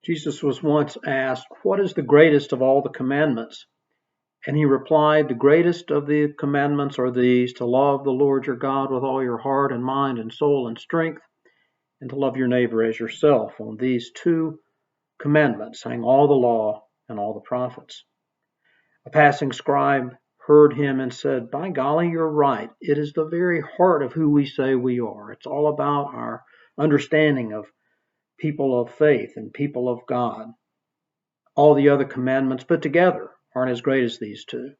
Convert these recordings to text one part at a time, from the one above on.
Jesus was once asked, "What is the greatest of all the commandments?" And he replied, "The greatest of the commandments are these, to love the Lord your God with all your heart and mind and soul and strength, and to love your neighbor as yourself. On these two commandments hang all the law and all the prophets." A passing scribe heard him and said, "By golly, you're right. It is the very heart of who we say we are. It's all about our understanding of people of faith and people of God. All the other commandments put together aren't as great as these two."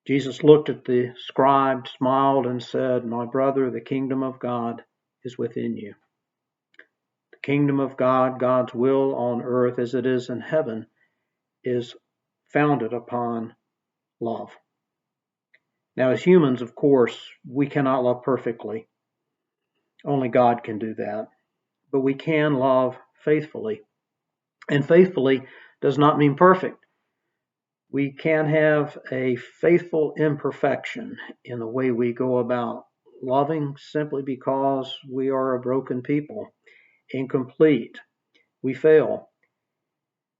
Jesus looked at the scribe, smiled, and said, "My brother, the kingdom of God is within you." The kingdom of God, God's will on earth as it is in heaven, is founded upon love. Now, as humans, of course, we cannot love perfectly. Only God can do that. But we can love faithfully. And faithfully does not mean perfect. We can have a faithful imperfection in the way we go about loving simply because we are a broken people, incomplete. We fail,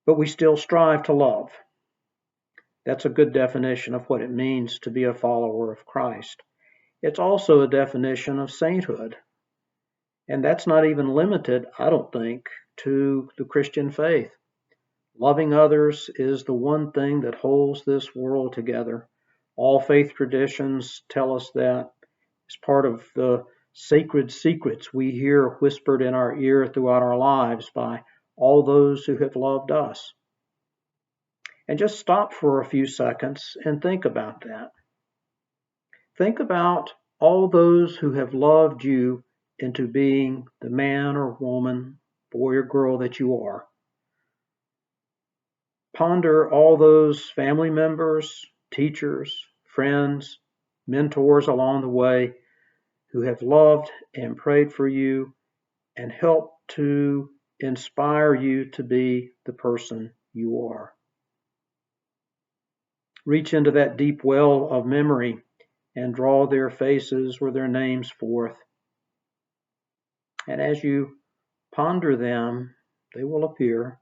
but we still strive to love. That's a good definition of what it means to be a follower of Christ. It's also a definition of sainthood. And that's not even limited, I don't think, to the Christian faith. Loving others is the one thing that holds this world together. All faith traditions tell us that. It's part of the sacred secrets we hear whispered in our ear throughout our lives by all those who have loved us. And just stop for a few seconds and think about that. Think about all those who have loved you into being the man or woman, boy or girl that you are. Ponder all those family members, teachers, friends, mentors along the way who have loved and prayed for you and helped to inspire you to be the person you are. Reach into that deep well of memory and draw their faces or their names forth. And as you ponder them, they will appear,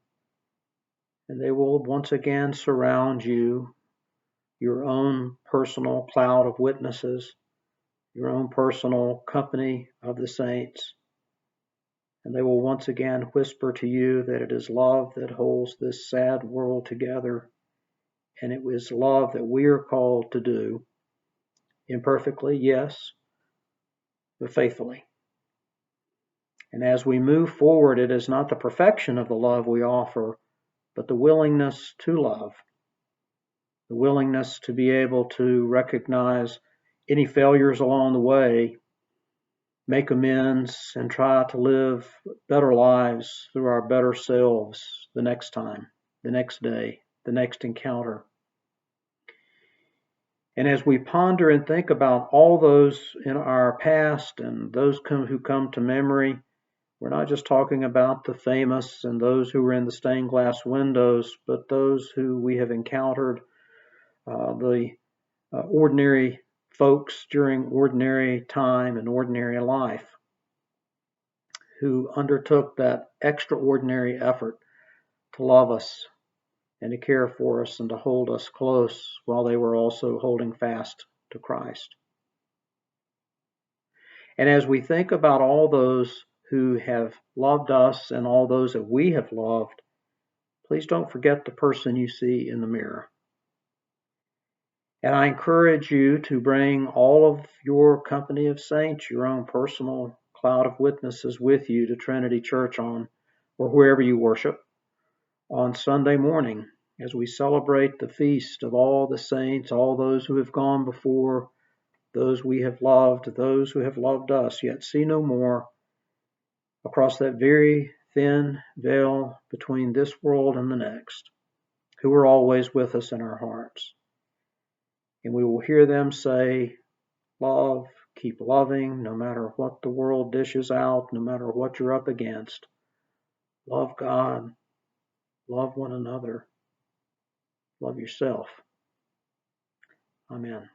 and they will once again surround you, your own personal cloud of witnesses, your own personal company of the saints. And they will once again whisper to you that it is love that holds this sad world together. And it is love that we are called to do, imperfectly, yes, but faithfully. And as we move forward, it is not the perfection of the love we offer, but the willingness to love, the willingness to be able to recognize any failures along the way, make amends, and try to live better lives through our better selves the next time, the next day, the next encounter. And as we ponder and think about all those in our past and those who come to memory, we're not just talking about the famous and those who were in the stained glass windows, but those who we have encountered, the ordinary folks during ordinary time and ordinary life, who undertook that extraordinary effort to love us and to care for us and to hold us close while they were also holding fast to Christ. And as we think about all those who have loved us and all those that we have loved, please don't forget the person you see in the mirror. And I encourage you to bring all of your company of saints, your own personal cloud of witnesses with you to Trinity Church or wherever you worship on Sunday morning as we celebrate the feast of all the saints, all those who have gone before, those we have loved, those who have loved us, yet see no more, across that very thin veil between this world and the next, who are always with us in our hearts. And we will hear them say, love, keep loving, no matter what the world dishes out, no matter what you're up against. Love God, love one another, love yourself. Amen.